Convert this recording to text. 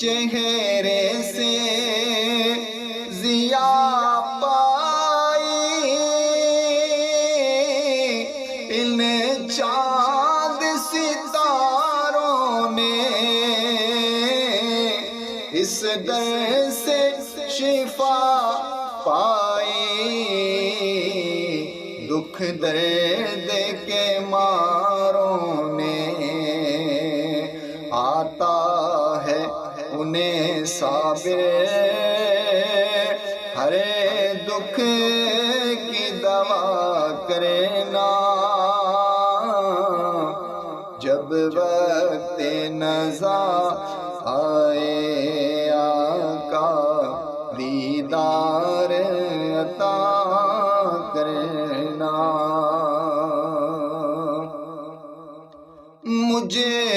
چہرے سے ضیا پائی، ان چاند ستاروں نے اس در سے شفا پائی، دکھ درد کے ماروں نے آتا ہے انہیں صابر، ہر دکھ کی دوا کرنا، جب وقت نزا آئے آقا دیدار عطا کرنا۔ مجھے